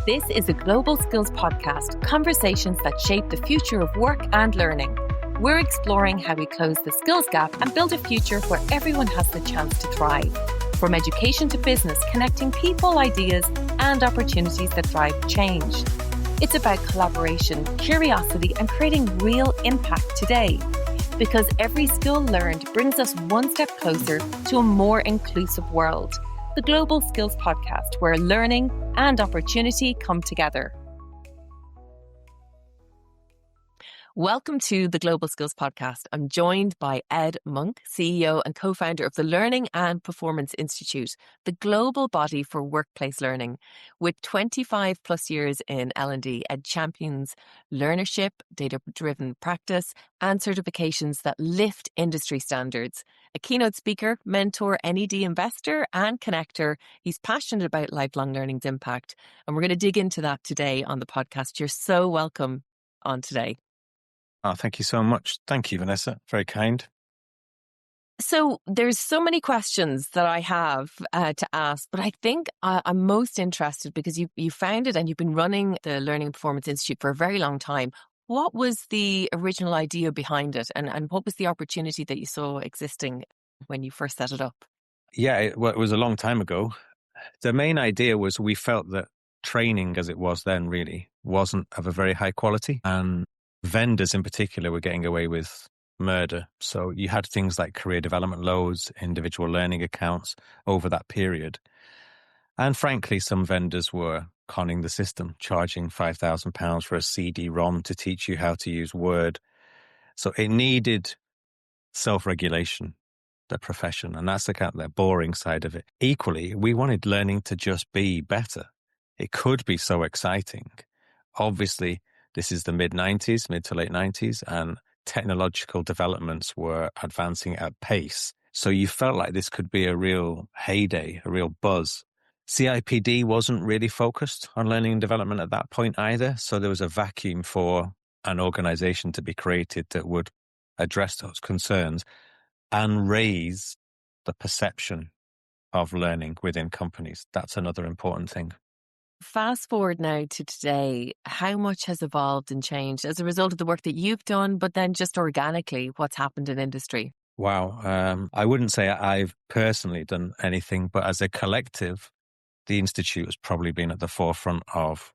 This is a Global Skills Podcast, conversations that shape the future of work and learning. We're exploring how we close the skills gap and build a future where everyone has the chance to thrive. From education to business, connecting people, ideas, and opportunities that drive change. It's about collaboration, curiosity, and creating real impact today. Because every skill learned brings us one step closer to a more inclusive world. The Global Skills Podcast, where learning and opportunity come together. Welcome to the Global Skills Podcast. I'm joined by Ed Monk, CEO and co-founder of the Learning and Performance Institute, the global body for workplace learning. With 25 plus years in L&D, Ed champions learnership, data-driven practice, and certifications that lift industry standards. A keynote speaker, mentor, NED investor, and connector, he's passionate about lifelong learning's impact. And we're going to dig into that today on the podcast. You're so welcome on today. Oh, thank you so much. Thank you, Vanessa. Very kind. So there's so many questions that I have to ask, but I think I'm most interested because you founded and you've been running the Learning and Performance Institute for a very long time. What was the original idea behind it, and what was the opportunity that you saw existing when you first set it up? Yeah, it was a long time ago. The main idea was we felt that training as it was then really wasn't of a very high quality, and vendors in particular were getting away with murder. So you had things like career development loads, individual learning accounts over that period. And frankly, some vendors were conning the system, charging £5,000 for a CD-ROM to teach you how to use Word. So it needed self-regulation, the profession, and that's the kind of the boring side of it. Equally, we wanted learning to just be better. It could be so exciting. Obviously, this is the mid to late 90s, and technological developments were advancing at pace. So you felt like this could be a real heyday, a real buzz. CIPD wasn't really focused on learning and development at that point either. So there was a vacuum for an organization to be created that would address those concerns and raise the perception of learning within companies. That's another important thing. Fast forward now to today, how much has evolved and changed as a result of the work that you've done, but then just organically, what's happened in industry? Wow. I wouldn't say I've personally done anything, but as a collective, the Institute has probably been at the forefront of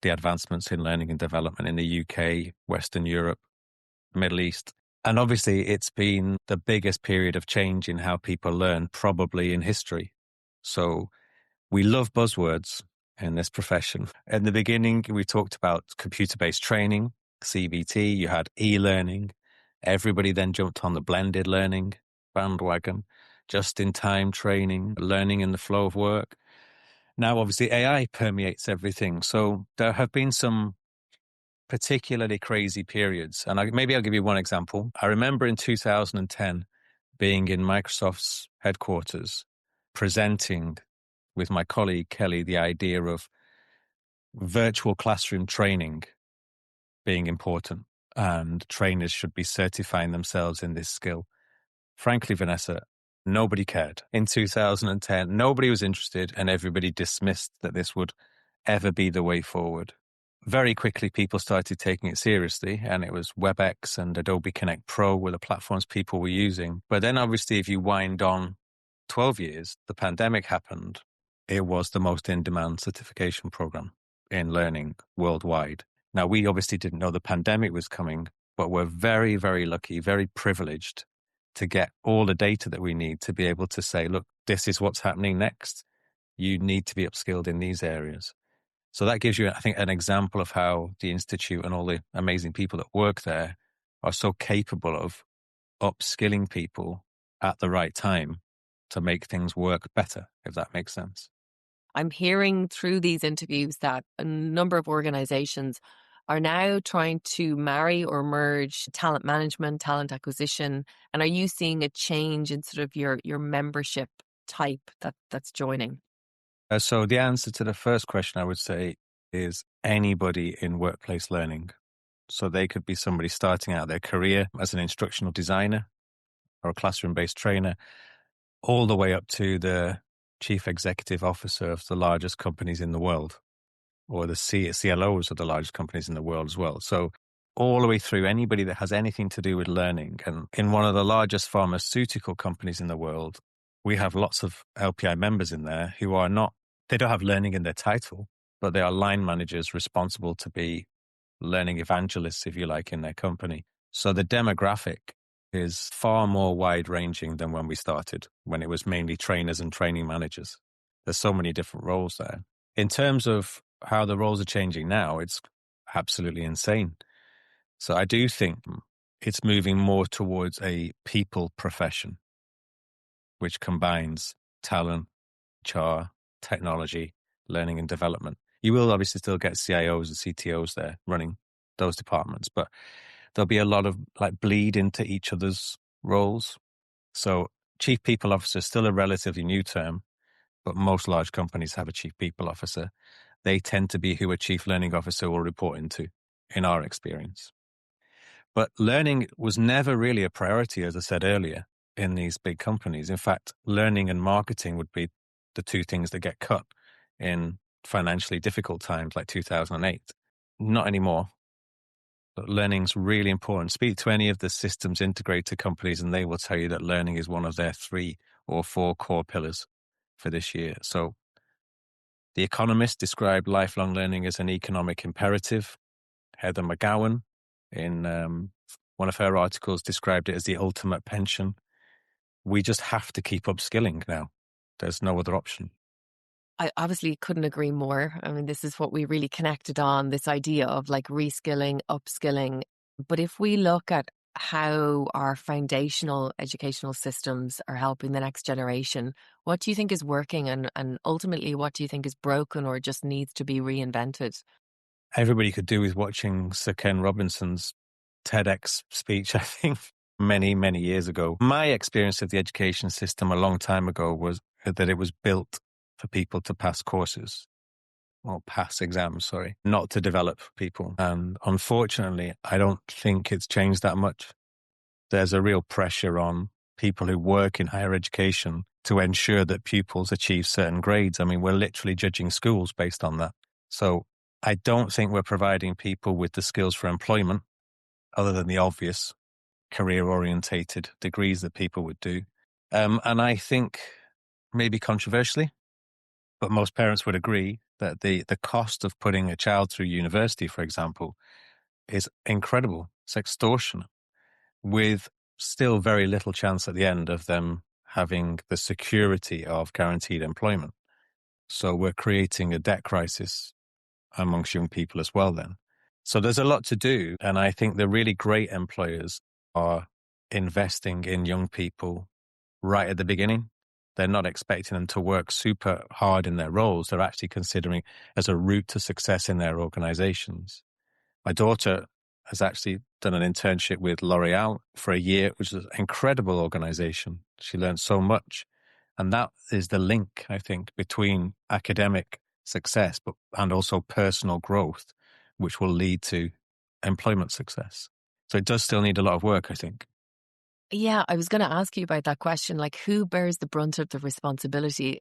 the advancements in learning and development in the UK, Western Europe, Middle East. And obviously, it's been the biggest period of change in how people learn, probably in history. So we love buzzwords in this profession. In the beginning, we talked about computer-based training, CBT, you had e-learning. Everybody then jumped on the blended learning bandwagon, just-in-time training, learning in the flow of work. Now, obviously, AI permeates everything. So there have been some particularly crazy periods. And maybe I'll give you one example. I remember in 2010 being in Microsoft's headquarters, presenting with my colleague Kelly the idea of virtual classroom training being important, and trainers should be certifying themselves in this skill. Frankly, Vanessa, nobody cared. In 2010, nobody was interested, and everybody dismissed that this would ever be the way forward. Very quickly, people started taking it seriously, and it was WebEx and Adobe Connect Pro were the platforms people were using. But then obviously, if you wind on 12 years, the pandemic happened. It was the most in-demand certification program in learning worldwide. Now, we obviously didn't know the pandemic was coming, but we're very, very lucky, very privileged to get all the data that we need to be able to say, look, this is what's happening next. You need to be upskilled in these areas. So that gives you, I think, an example of how the Institute and all the amazing people that work there are so capable of upskilling people at the right time to make things work better, if that makes sense. I'm hearing through these interviews that a number of organizations are now trying to marry or merge talent management, talent acquisition. And are you seeing a change in sort of your membership type that's joining? So the answer to the first question, I would say, is anybody in workplace learning. So they could be somebody starting out their career as an instructional designer or a classroom-based trainer, all the way up to the chief executive officer of the largest companies in the world. or the CLOs of the largest companies in the world as well. So all the way through, anybody that has anything to do with learning. And in one of the largest pharmaceutical companies in the world, we have lots of LPI members in there who are not, they don't have learning in their title, but they are line managers responsible to be learning evangelists, if you like, in their company. So the demographic is far more wide ranging than when we started, when it was mainly trainers and training managers. There's so many different roles there. In terms of how the roles are changing now, it's absolutely insane. So I do think it's moving more towards a people profession, which combines talent, HR, technology, learning and development. You will obviously still get CIOs and CTOs there running those departments, but there'll be a lot of like bleed into each other's roles. So chief people officer is still a relatively new term, but most large companies have a chief people officer. They tend to be who a chief learning officer will report into, in our experience. But learning was never really a priority, as I said earlier, in these big companies. In fact, learning and marketing would be the two things that get cut in financially difficult times like 2008. Not anymore. But learning's really important. Speak to any of the systems integrator companies and they will tell you that learning is one of their 3 or 4 core pillars for this year. So The Economist described lifelong learning as an economic imperative. Heather McGowan, in one of her articles, described it as the ultimate pension. We just have to keep upskilling now. There's no other option. I obviously couldn't agree more. I mean, this is what we really connected on, this idea of like reskilling, upskilling. But if we look at how our foundational educational systems are helping the next generation, what do you think is working and ultimately what do you think is broken or just needs to be reinvented? Everybody could do with watching Sir Ken Robinson's TEDx speech, I think, many, many years ago. My experience of the education system a long time ago was that it was built for people to pass courses or pass exams, not to develop people. And unfortunately, I don't think it's changed that much. There's a real pressure on people who work in higher education to ensure that pupils achieve certain grades. I mean, we're literally judging schools based on that. So I don't think we're providing people with the skills for employment other than the obvious career-orientated degrees that people would do. And I think, maybe controversially, but most parents would agree that the cost of putting a child through university, for example, is incredible. It's extortionate, with still very little chance at the end of them having the security of guaranteed employment. So we're creating a debt crisis amongst young people as well then. So there's a lot to do. And I think the really great employers are investing in young people right at the beginning. They're not expecting them to work super hard in their roles. They're actually considering as a route to success in their organizations. My daughter has actually done an internship with L'Oreal for a year, which is an incredible organization. She learned so much. And that is the link, I think, between academic success and also personal growth, which will lead to employment success. So it does still need a lot of work, I think. Yeah, I was going to ask you about that question, like who bears the brunt of the responsibility?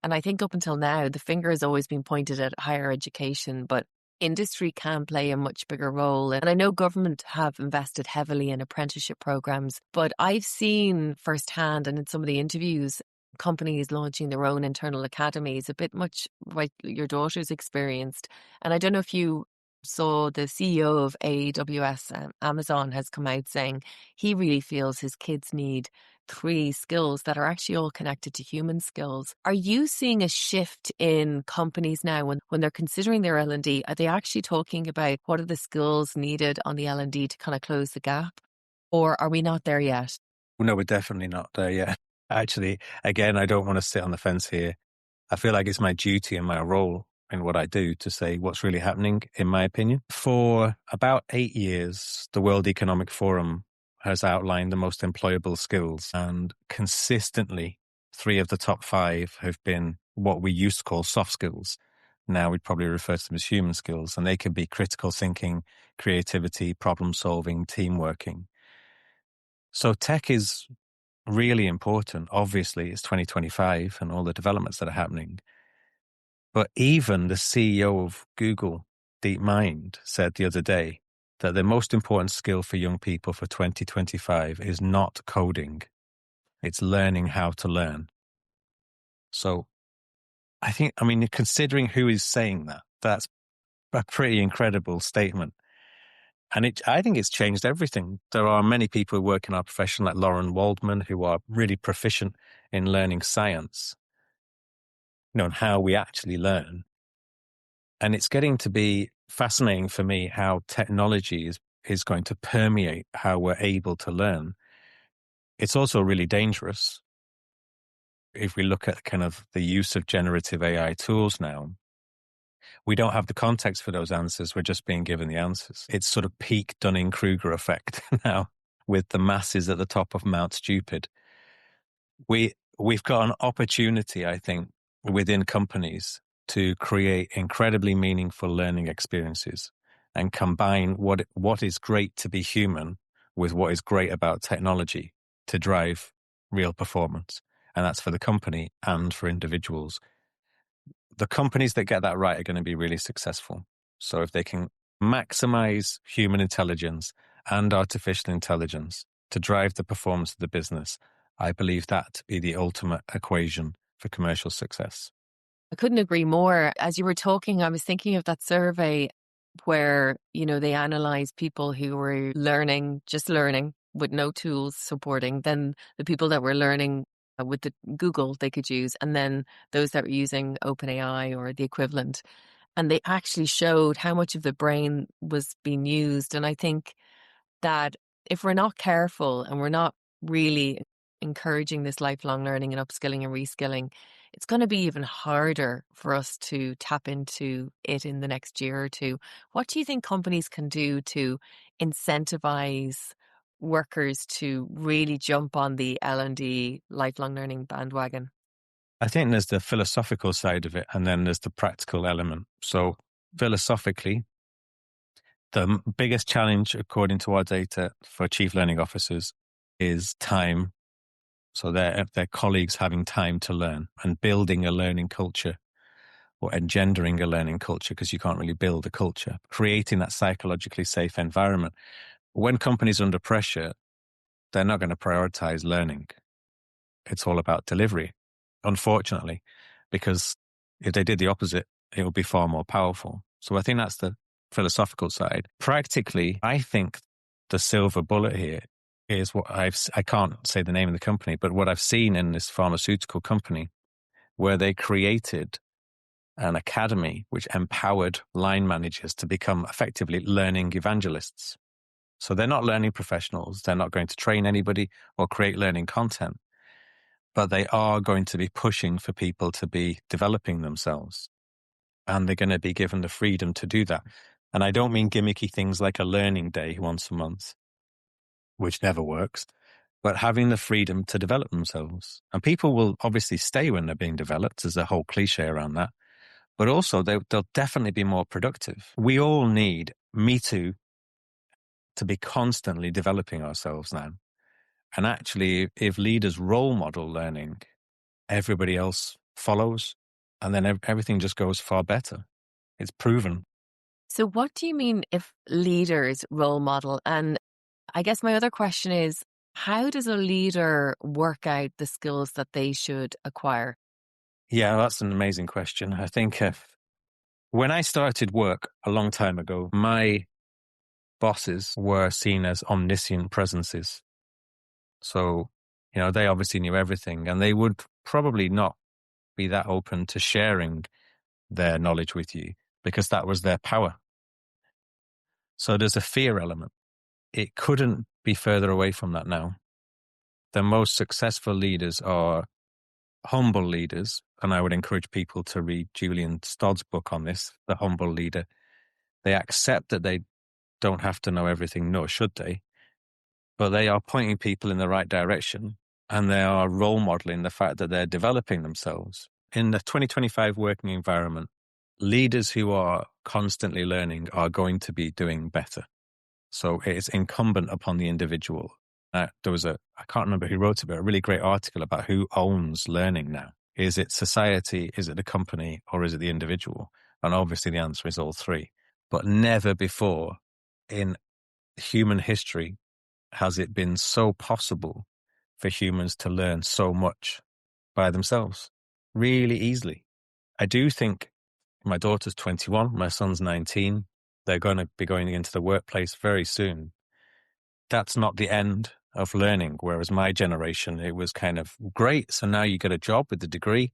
And I think up until now, the finger has always been pointed at higher education, but industry can play a much bigger role. And I know government have invested heavily in apprenticeship programs, but I've seen firsthand and in some of the interviews, companies launching their own internal academies, a bit much like your daughter's experienced. And I don't know if you saw the CEO of AWS, Amazon, has come out saying he really feels his kids need 3 skills that are actually all connected to human skills. Are you seeing a shift in companies now when they're considering their L&D? Are they actually talking about what are the skills needed on the L&D to kind of close the gap? Or are we not there yet? No, we're definitely not there yet. Actually, again, I don't want to sit on the fence here. I feel like it's my duty and my role in what I do to say what's really happening, in my opinion. For about 8 years, the World Economic Forum has outlined the most employable skills, and consistently 3 of the top 5 have been what we used to call soft skills. Now we'd probably refer to them as human skills, and they can be critical thinking, creativity, problem solving, team working. So tech is really important. Obviously, it's 2025 and all the developments that are happening. But even the CEO of Google, DeepMind, said the other day that the most important skill for young people for 2025 is not coding. It's learning how to learn. So I mean, considering who is saying that, that's a pretty incredible statement. And I think it's changed everything. There are many people who work in our profession, like Lauren Waldman, who are really proficient in learning science, and how we actually learn. And it's getting to be fascinating for me how technology is going to permeate how we're able to learn. It's also really dangerous. If we look at kind of the use of generative AI tools now, we don't have the context for those answers. We're just being given the answers. It's sort of peak Dunning-Kruger effect now with the masses at the top of Mount Stupid. We've got an opportunity, I think, within companies to create incredibly meaningful learning experiences and combine what is great to be human with what is great about technology to drive real performance. And that's for the company and for individuals. The companies that get that right are going to be really successful. So if they can maximize human intelligence and artificial intelligence to drive the performance of the business, I believe that to be the ultimate equation for commercial success. I couldn't agree more. As you were talking, I was thinking of that survey where, they analyzed people who were just learning with no tools supporting, then the people that were learning with the Google they could use, and then those that were using OpenAI or the equivalent. And they actually showed how much of the brain was being used. And I think that if we're not careful and we're not really encouraging this lifelong learning and upskilling and reskilling, it's going to be even harder for us to tap into it in the next year or two. What do you think companies can do to incentivize workers to really jump on the L&D lifelong learning bandwagon? I think there's the philosophical side of it, and then there's the practical element. So philosophically, the biggest challenge, according to our data for chief learning officers, is time. So their colleagues having time to learn and building a learning culture or engendering a learning culture, because you can't really build a culture, creating that psychologically safe environment. When companies are under pressure, they're not going to prioritize learning. It's all about delivery, unfortunately, because if they did the opposite, it would be far more powerful. So I think that's the philosophical side. Practically, I think the silver bullet here is what I can't say the name of the company, but what I've seen in this pharmaceutical company where they created an academy which empowered line managers to become effectively learning evangelists. So they're not learning professionals. They're not going to train anybody or create learning content, but they are going to be pushing for people to be developing themselves. And they're going to be given the freedom to do that. And I don't mean gimmicky things like a learning day once a month, which never works, but having the freedom to develop themselves. And people will obviously stay when they're being developed. There's a whole cliche around that. But also they'll definitely be more productive. We all need, me too, to be constantly developing ourselves now. And actually, if leaders role model learning, everybody else follows, and then everything just goes far better. It's proven. So what do you mean if leaders role model? And I guess my other question is, how does a leader work out the skills that they should acquire? Yeah, that's an amazing question. I think when I started work a long time ago, my bosses were seen as omniscient presences. So, they obviously knew everything, and they would probably not be that open to sharing their knowledge with you because that was their power. So there's a fear element. It couldn't be further away from that now. The most successful leaders are humble leaders, and I would encourage people to read Julian Stodd's book on this, The Humble Leader. They accept that they don't have to know everything, nor should they, but they are pointing people in the right direction, and they are role modeling the fact that they're developing themselves. In the 2025 working environment, leaders who are constantly learning are going to be doing better. So it's incumbent upon the individual. There was I can't remember who wrote it, but a really great article about who owns learning now. Is it society? Is it the company? Or is it the individual? And obviously the answer is all three. But never before in human history has it been so possible for humans to learn so much by themselves really easily. I do think my daughter's 21, my son's 19. They're going to be going into the workplace very soon. That's not the end of learning. Whereas my generation, it was kind of great. So now you get a job with the degree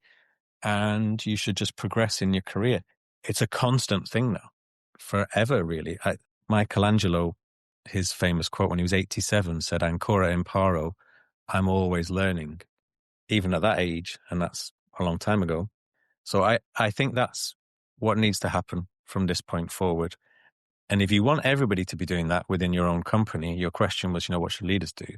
and you should just progress in your career. It's a constant thing now, forever, really. Michelangelo, his famous quote when he was 87 said, "Ancora imparo," I'm always learning, even at that age. And that's a long time ago. So I think that's what needs to happen from this point forward. And if you want everybody to be doing that within your own company, your question was, what should leaders do?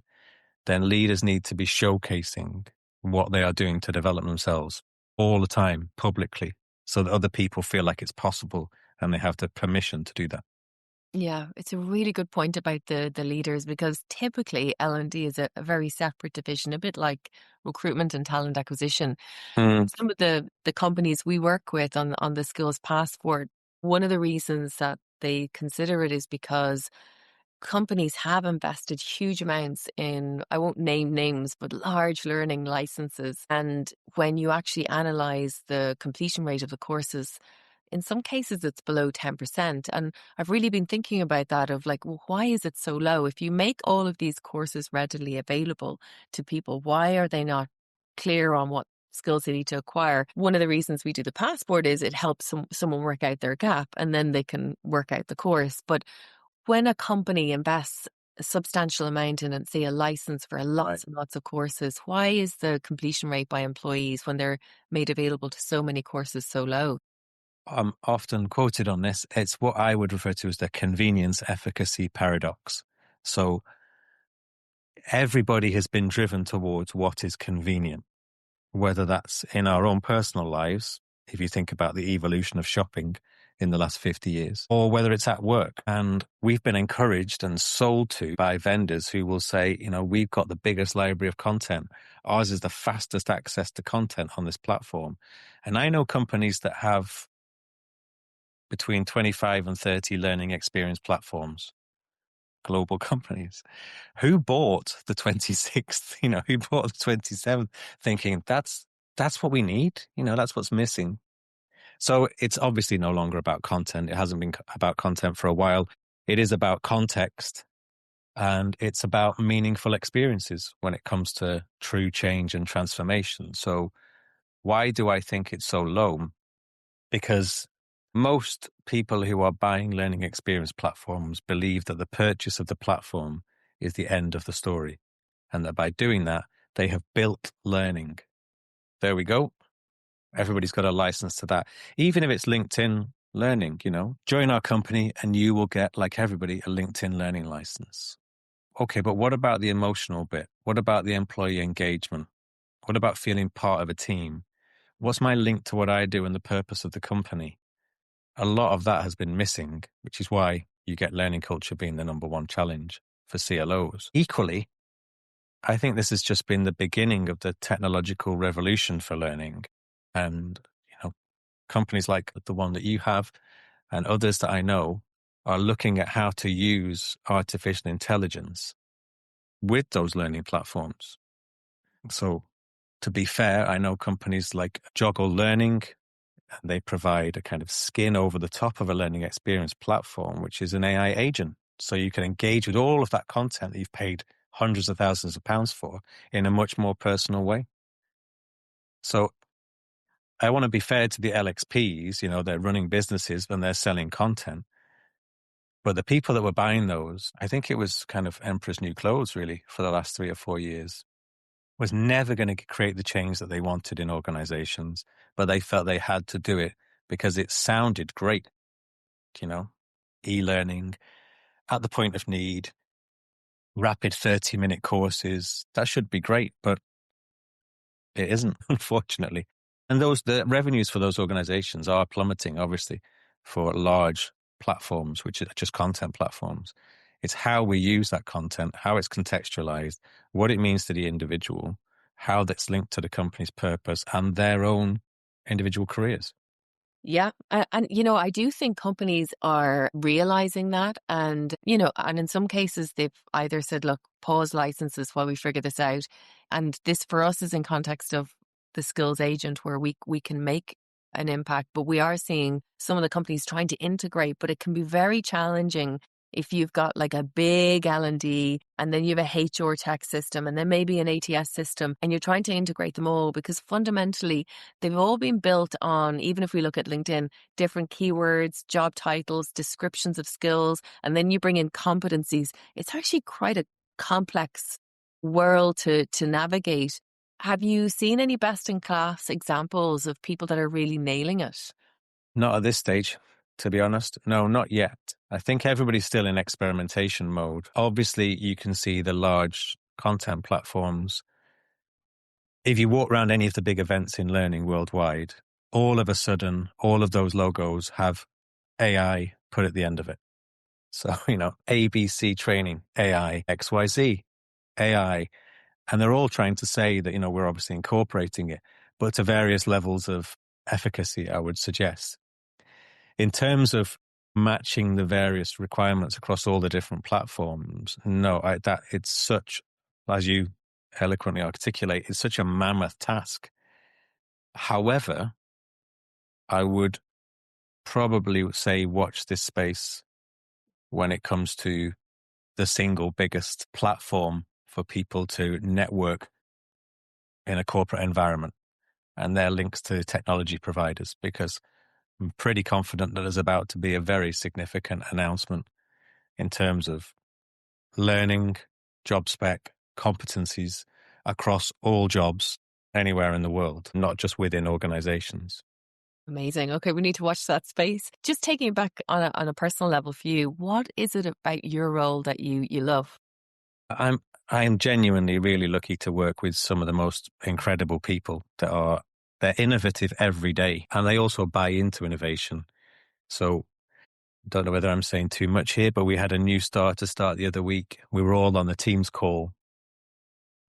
Then leaders need to be showcasing what they are doing to develop themselves all the time, publicly, so that other people feel like it's possible and they have the permission to do that. Yeah, it's a really good point about the leaders, because typically L&D is a very separate division, a bit like recruitment and talent acquisition. Mm. Some of the companies we work with on the skills passport, one of the reasons that they consider it is because companies have invested huge amounts in, I won't name names, but large learning licenses. And when you actually analyze the completion rate of the courses, in some cases it's below 10%. And I've really been thinking about that, of like, well, why is it so low? If you make all of these courses readily available to people, why are they not clear on what skills they need to acquire? One of the reasons we do the passport is it helps someone work out their gap, and then they can work out the course. But when a company invests a substantial amount in, say, a license for lots and lots of courses, why is the completion rate by employees, when they're made available to so many courses, so low? I'm often quoted on this. It's what I would refer to as the convenience efficacy paradox. So everybody has been driven towards what is convenient, whether that's in our own personal lives, if you think about the evolution of shopping in the last 50 years, or whether it's at work. And we've been encouraged and sold to by vendors who will say, we've got the biggest library of content. Ours is the fastest access to content on this platform. And I know companies that have between 25 and 30 learning experience platforms, global companies. Who bought the 26th, who bought the 27th, thinking that's what we need, that's what's missing. So it's obviously no longer about content. It hasn't been about content for a while. It is about context, and it's about meaningful experiences when it comes to true change and transformation. So why do I think it's so low? Because most people who are buying learning experience platforms believe that the purchase of the platform is the end of the story, and that by doing that, they have built learning. There we go. Everybody's got a license to that. Even if it's LinkedIn learning, join our company and you will get, like everybody, a LinkedIn learning license. Okay, but what about the emotional bit? What about the employee engagement? What about feeling part of a team? What's my link to what I do and the purpose of the company? A lot of that has been missing, which is why you get learning culture being the number one challenge for CLOs. Equally, I think this has just been the beginning of the technological revolution for learning. And, companies like the one that you have and others that I know are looking at how to use artificial intelligence with those learning platforms. So to be fair, I know companies like Joggle Learning, and they provide a kind of skin over the top of a learning experience platform, which is an AI agent. So you can engage with all of that content that you've paid hundreds of thousands of pounds for in a much more personal way. So I want to be fair to the LXPs, they're running businesses when they're selling content. But the people that were buying those, I think it was kind of emperor's new clothes, really, for the last 3 or 4 years, was never going to create the change that they wanted in organizations, but they felt they had to do it because it sounded great, e-learning at the point of need, rapid 30-minute courses. That should be great, but it isn't, unfortunately. And the revenues for those organizations are plummeting, obviously, for large platforms, which are just content platforms. It's how we use that content, how it's contextualized, what it means to the individual, how that's linked to the company's purpose and their own individual careers. Yeah. And, I do think companies are realizing that. And in some cases, they've either said, look, pause licenses while we figure this out. And this for us is in context of the skills agent where we can make an impact. But we are seeing some of the companies trying to integrate, but it can be very challenging if you've got like a big L&D and then you have a HR tech system and then maybe an ATS system and you're trying to integrate them all because fundamentally they've all been built on, even if we look at LinkedIn, different keywords, job titles, descriptions of skills, and then you bring in competencies. It's actually quite a complex world to navigate. Have you seen any best in class examples of people that are really nailing it? Not at this stage, to be honest. No, not yet. I think everybody's still in experimentation mode. Obviously, you can see the large content platforms. If you walk around any of the big events in learning worldwide, all of a sudden, all of those logos have AI put at the end of it. So, ABC training, AI, XYZ, AI. And they're all trying to say that, we're obviously incorporating it, but to various levels of efficacy, I would suggest. In terms of matching the various requirements across all the different platforms, no, it's such, as you eloquently articulate, it's such a mammoth task. However, I would probably say watch this space when it comes to the single biggest platform for people to network in a corporate environment and their links to technology providers, because I'm pretty confident that there's about to be a very significant announcement in terms of learning, job spec, competencies across all jobs anywhere in the world, not just within organizations. Amazing. Okay, we need to watch that space. Just taking it back on a personal level for you, what is it about your role that you love? I'm genuinely really lucky to work with some of the most incredible people they're innovative every day, and they also buy into innovation. So don't know whether I'm saying too much here, but we had a new starter start the other week. We were all on the Teams call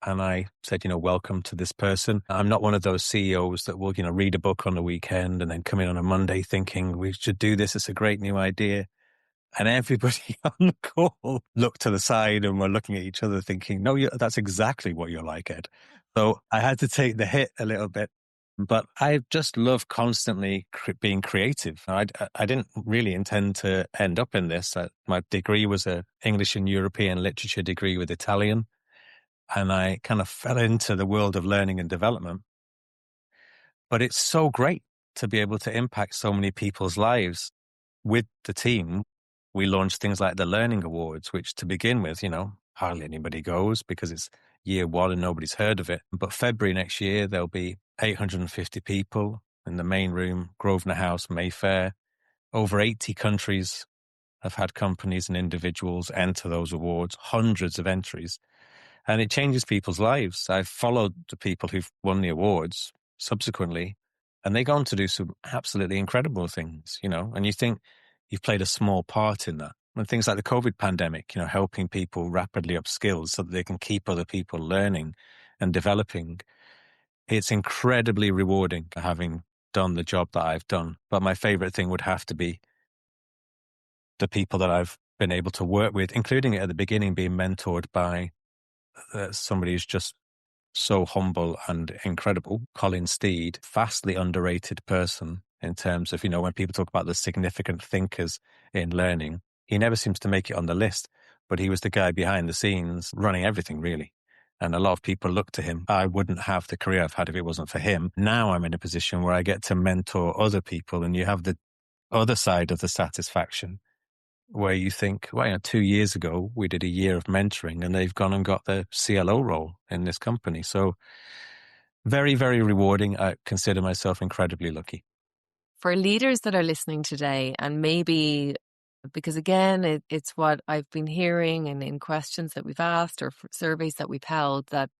and I said, welcome to this person. I'm not one of those CEOs that will, read a book on the weekend and then come in on a Monday thinking we should do this. It's a great new idea. And everybody on the call looked to the side and were looking at each other thinking, no, that's exactly what you're like, Ed. So I had to take the hit a little bit. But I just love constantly being creative. I didn't really intend to end up in this. My degree was a English and European literature degree with Italian. And I kind of fell into the world of learning and development. But it's so great to be able to impact so many people's lives with the team. We launched things like the Learning Awards, which to begin with, hardly anybody goes because it's year one and nobody's heard of it. But February next year, there'll be 850 people in the main room, Grosvenor House, Mayfair. Over 80 countries have had companies and individuals enter those awards, hundreds of entries. And it changes people's lives. I've followed the people who've won the awards subsequently, and they go on to do some absolutely incredible things, and you think you've played a small part in that. And things like the COVID pandemic, helping people rapidly up skills so that they can keep other people learning and developing. It's incredibly rewarding having done the job that I've done. But my favorite thing would have to be the people that I've been able to work with, including at the beginning being mentored by somebody who's just so humble and incredible, Colin Steed, vastly underrated person in terms of, when people talk about the significant thinkers in learning, he never seems to make it on the list, but he was the guy behind the scenes running everything really. And a lot of people look to him. I wouldn't have the career I've had if it wasn't for him. Now I'm in a position where I get to mentor other people, and you have the other side of the satisfaction where you think, well, 2 years ago, we did a year of mentoring and they've gone and got the CLO role in this company. So very, very rewarding. I consider myself incredibly lucky. For leaders that are listening today, and maybe because again, it's what I've been hearing and in questions that we've asked or surveys that we've held, that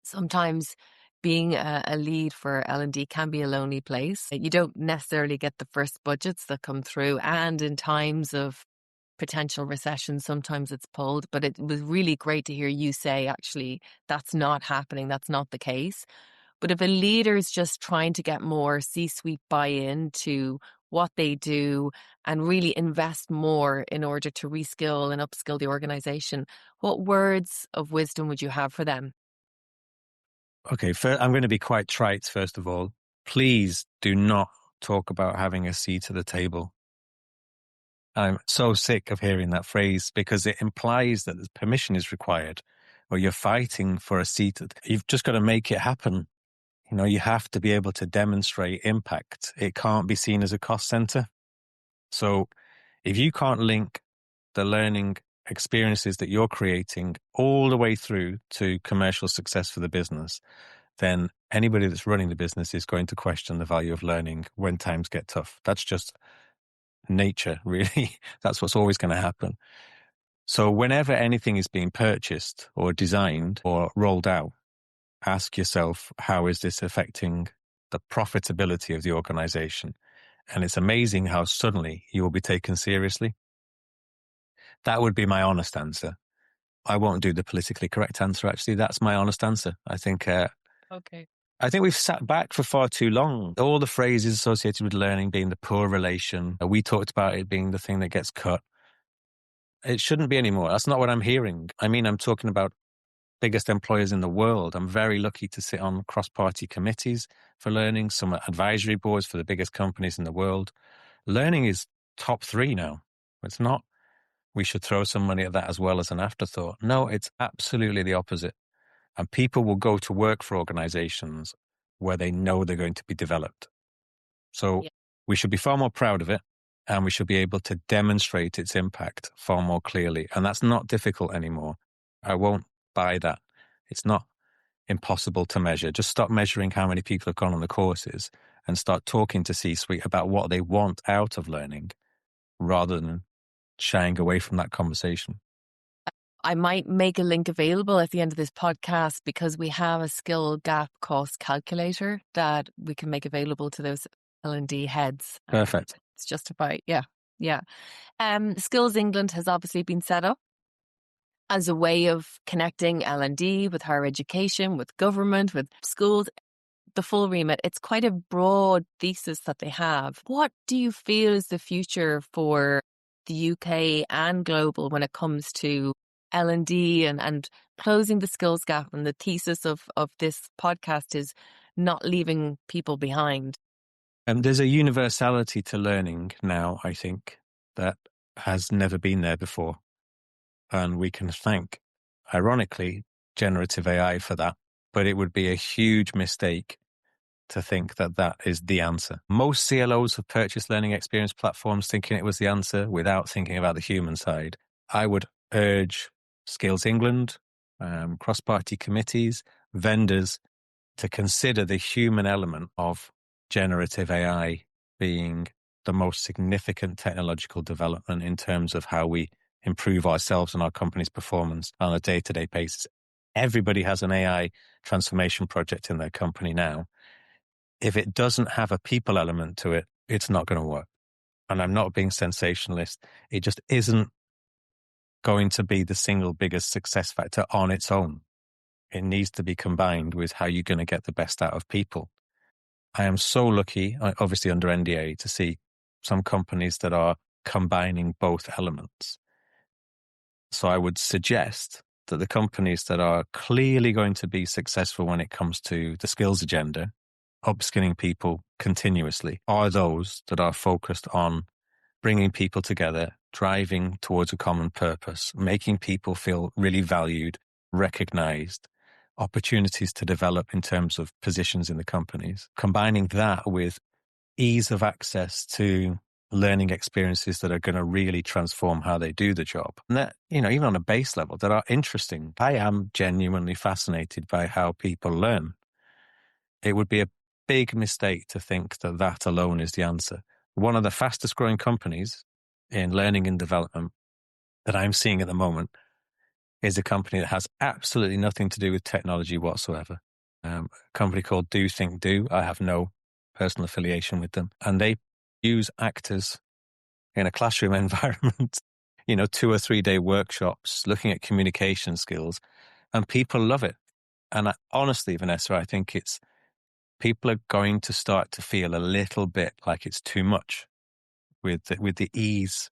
sometimes being a lead for L&D can be a lonely place. You don't necessarily get the first budgets that come through. And in times of potential recession, sometimes it's pulled. But it was really great to hear you say, actually, that's not happening. That's not the case. But if a leader is just trying to get more C-suite buy-in to what they do and really invest more in order to reskill and upskill the organization, what words of wisdom would you have for them? Okay, I'm going to be quite trite, first of all. Please do not talk about having a seat at the table. I'm so sick of hearing that phrase because it implies that permission is required or you're fighting for a seat. You've just got to make it happen. You have to be able to demonstrate impact. It can't be seen as a cost center. So if you can't link the learning experiences that you're creating all the way through to commercial success for the business, then anybody that's running the business is going to question the value of learning when times get tough. That's just nature, really. That's what's always going to happen. So whenever anything is being purchased or designed or rolled out, ask yourself, how is this affecting the profitability of the organization? And it's amazing how suddenly you will be taken seriously. That would be my honest answer. I won't do the politically correct answer, actually. That's my honest answer. Okay. I think we've sat back for far too long. All the phrases associated with learning being the poor relation, we talked about it being the thing that gets cut. It shouldn't be anymore. That's not what I'm hearing. I mean, I'm talking about biggest employers in the world. I'm very lucky to sit on cross-party committees for learning, some advisory boards for the biggest companies in the world. Learning is top 3 now. It's not, we should throw some money at that as well as an afterthought. No, it's absolutely the opposite. And people will go to work for organizations where they know they're going to be developed. So we should be far more proud of it, and we should be able to demonstrate its impact far more clearly. And that's not difficult anymore. I won't buy that. It's not impossible to measure. Just stop measuring how many people have gone on the courses and start talking to C-suite about what they want out of learning rather than shying away from that conversation. I might make a link available at the end of this podcast because we have a skill gap cost calculator that we can make available to those L&D heads. Perfect. It's just about, yeah. Skills England has obviously been set up as a way of connecting L&D with higher education, with government, with schools, the full remit. It's quite a broad thesis that they have. What do you feel is the future for the UK and global when it comes to L&D and closing the skills gap? And the thesis of this podcast is not leaving people behind. There's a universality to learning now, I think, that has never been there before. And we can thank, ironically, generative AI for that. But it would be a huge mistake to think that that is the answer. Most CLOs have purchased learning experience platforms thinking it was the answer without thinking about the human side. I would urge Skills England, cross-party committees, vendors to consider the human element of generative AI being the most significant technological development in terms of how we improve ourselves and our company's performance on a day-to-day basis. Everybody has an AI transformation project in their company now. If it doesn't have a people element to it, it's not going to work. And I'm not being sensationalist. It just isn't going to be the single biggest success factor on its own. It needs to be combined with how you're going to get the best out of people. I am so lucky, obviously under NDA, to see some companies that are combining both elements. So I would suggest that the companies that are clearly going to be successful when it comes to the skills agenda, upskilling people continuously, are those that are focused on bringing people together, driving towards a common purpose, making people feel really valued, recognized, opportunities to develop in terms of positions in the companies, combining that with ease of access to learning experiences that are going to really transform how they do the job. And that, even on a base level, that are interesting. I am genuinely fascinated by how people learn. It would be a big mistake to think that that alone is the answer. One of the fastest growing companies in learning and development that I'm seeing at the moment is a company that has absolutely nothing to do with technology whatsoever. A company called Do Think Do. I have no personal affiliation with them. And they use actors in a classroom environment 2 or 3 day workshops looking at communication skills, and people love it. And honestly, Vanessa, I think people are going to start to feel a little bit like it's too much with the ease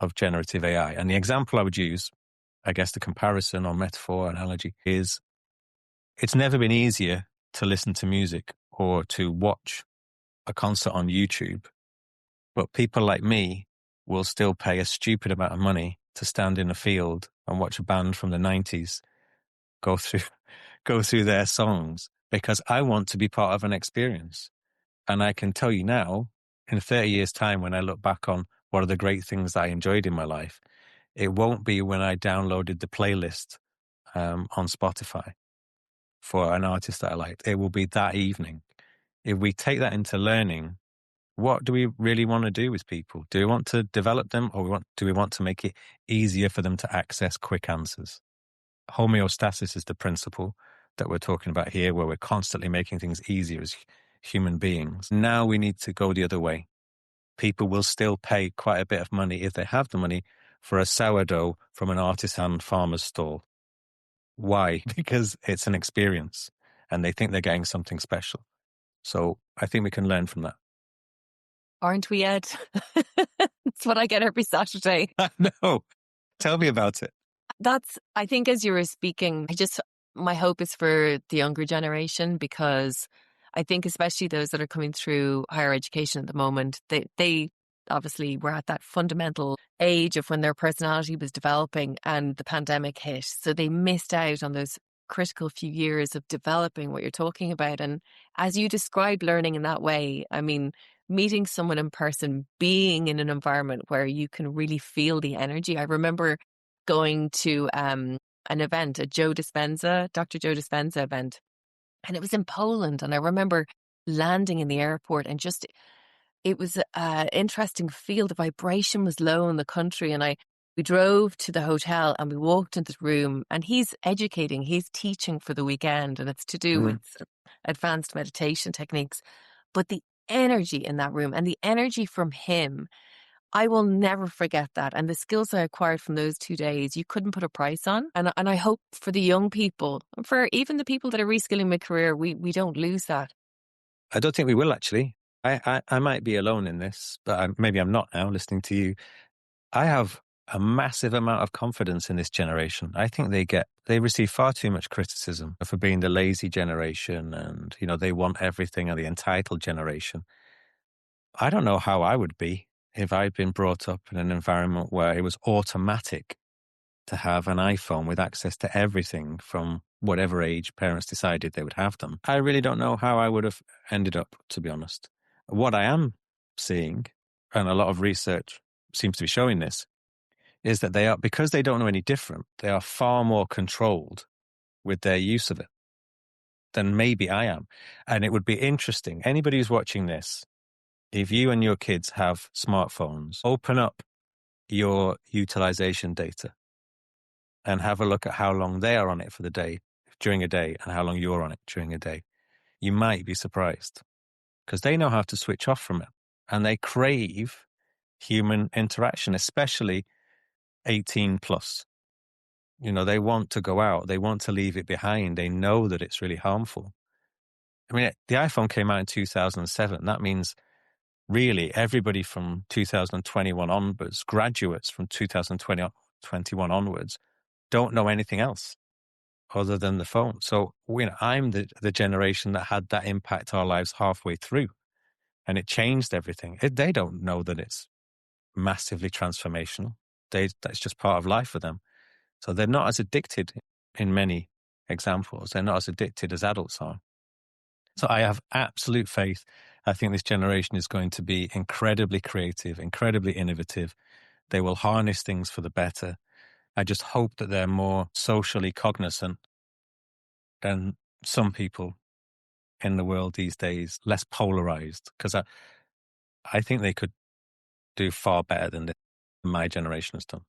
of generative AI. And the example I would use, I guess the comparison or metaphor analogy is, it's never been easier to listen to music or to watch a concert on YouTube. But people like me will still pay a stupid amount of money to stand in a field and watch a band from the 90s go through their songs, because I want to be part of an experience. And I can tell you now, in 30 years' time, when I look back on what are the great things that I enjoyed in my life, it won't be when I downloaded the playlist on Spotify for an artist that I liked. It will be that evening. If we take that into learning, what do we really want to do with people? Do we want to develop them, or do we want to make it easier for them to access quick answers? Homeostasis is the principle that we're talking about here, where we're constantly making things easier as human beings. Now we need to go the other way. People will still pay quite a bit of money, if they have the money, for a sourdough from an artisan farmer's stall. Why? Because it's an experience and they think they're getting something special. So I think we can learn from that. Aren't we, Ed? That's what I get every Saturday. No, tell me about it. I think as you were speaking, my hope is for the younger generation, because I think especially those that are coming through higher education at the moment, they obviously were at that fundamental age of when their personality was developing and the pandemic hit. So they missed out on those critical few years of developing what you're talking about. And as you described learning in that way, I mean, meeting someone in person, being in an environment where you can really feel the energy. I remember going to an event, a Dr. Joe Dispenza event, and it was in Poland. And I remember landing in the airport, and it was an interesting feel. The vibration was low in the country, and we drove to the hotel and we walked into the room, and he's teaching for the weekend, and it's to do with advanced meditation techniques. But the energy in that room and the energy from him, I will never forget that. And the skills I acquired from those 2 days, you couldn't put a price on. And I hope for the young people, for even the people that are reskilling mid-career, we don't lose that. I don't think we will, actually. I might be alone in this, but maybe I'm not now listening to you. I have a massive amount of confidence in this generation. I think they receive far too much criticism for being the lazy generation, and, they want everything, and the entitled generation. I don't know how I would be if I'd been brought up in an environment where it was automatic to have an iPhone with access to everything from whatever age parents decided they would have them. I really don't know how I would have ended up, to be honest. What I am seeing, and a lot of research seems to be showing this, is that because they don't know any different, they are far more controlled with their use of it than maybe I am. And it would be interesting, anybody who's watching this, if you and your kids have smartphones, open up your utilization data and have a look at how long they are on it during a day, and how long you're on it during a day. You might be surprised, because they know how to switch off from it, and they crave human interaction, especially 18 plus. They want to go out. They want to leave it behind. They know that it's really harmful. I mean, the iPhone came out in 2007. That means really everybody from 2021 onwards, graduates from 2021 onwards, don't know anything else other than the phone. So, I'm the generation that had that impact our lives halfway through, and it changed everything. They don't know that it's massively transformational. That's just part of life for them. So they're not as addicted in many examples. They're not as addicted as adults are. So I have absolute faith. I think this generation is going to be incredibly creative, incredibly innovative. They will harness things for the better. I just hope that they're more socially cognizant than some people in the world these days, less polarized, because I think they could do far better than my generation has done.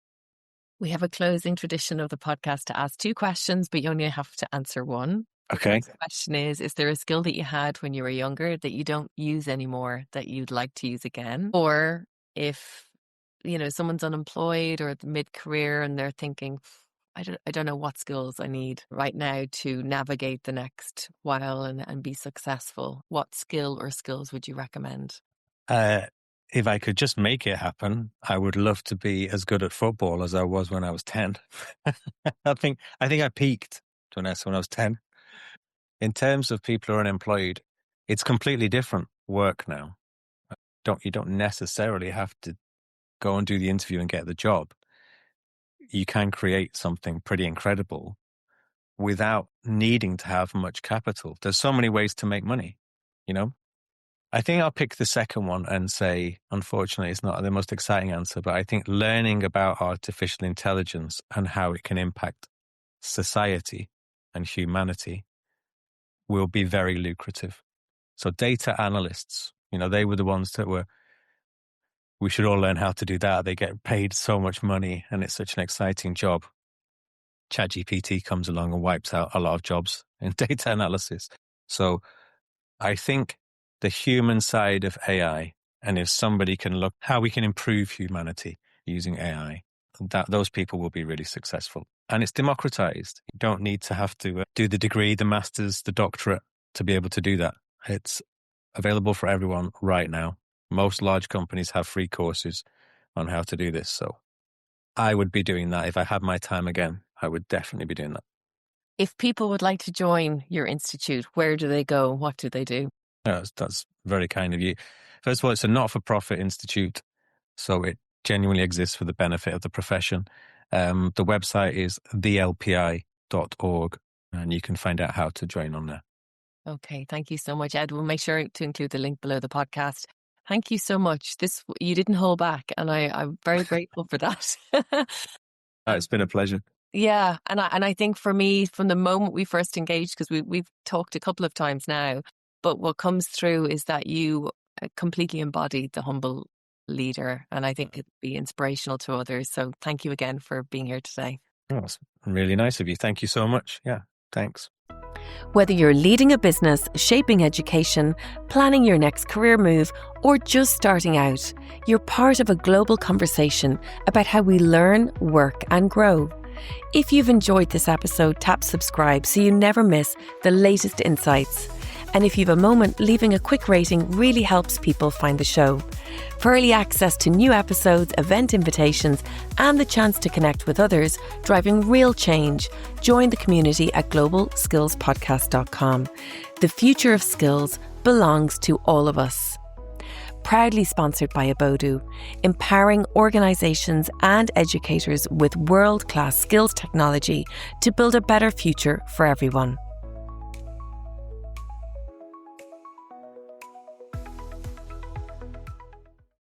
We have a closing tradition of the podcast to ask 2 questions, but you only have to answer one. Okay. The question is there a skill that you had when you were younger that you don't use anymore that you'd like to use again? Or if someone's unemployed or mid-career and they're thinking, I don't know what skills I need right now to navigate the next while and be successful. What skill or skills would you recommend? If I could just make it happen, I would love to be as good at football as I was when I was 10. I think I peaked, Vanessa, when I was 10. In terms of people who are unemployed, it's completely different work now. You don't necessarily have to go and do the interview and get the job. You can create something pretty incredible without needing to have much capital. There's so many ways to make money, I think I'll pick the second one and say, unfortunately, it's not the most exciting answer, but I think learning about artificial intelligence and how it can impact society and humanity will be very lucrative. So data analysts, they were the ones we should all learn how to do that. They get paid so much money and it's such an exciting job. ChatGPT comes along and wipes out a lot of jobs in data analysis. So I think the human side of AI, and if somebody can look how we can improve humanity using AI, those people will be really successful. And it's democratized. You don't need to have to do the degree, the master's, the doctorate to be able to do that. It's available for everyone right now. Most large companies have free courses on how to do this. So I would be doing that. If I had my time again, I would definitely be doing that. If people would like to join your institute, where do they go? What do they do? That's very kind of you. First of all, it's a not-for-profit institute, so it genuinely exists for the benefit of the profession. The website is thelpi.org, and you can find out how to join on there. Okay, thank you so much, Ed. We'll make sure to include the link below the podcast. Thank you so much. You didn't hold back, and I'm very grateful for that. It's been a pleasure. Yeah, and I think for me, from the moment we first engaged, because we've talked a couple of times now, but what comes through is that you completely embody the humble leader, and I think it'd be inspirational to others. So thank you again for being here today. Oh, it's really nice of you. Thank you so much. Yeah, thanks. Whether you're leading a business, shaping education, planning your next career move, or just starting out, you're part of a global conversation about how we learn, work, and grow. If you've enjoyed this episode, tap subscribe so you never miss the latest insights. And if you have a moment, leaving a quick rating really helps people find the show. For early access to new episodes, event invitations, and the chance to connect with others driving real change, join the community at globalskillspodcast.com. The future of skills belongs to all of us. Proudly sponsored by Abodu, empowering organisations and educators with world-class skills technology to build a better future for everyone.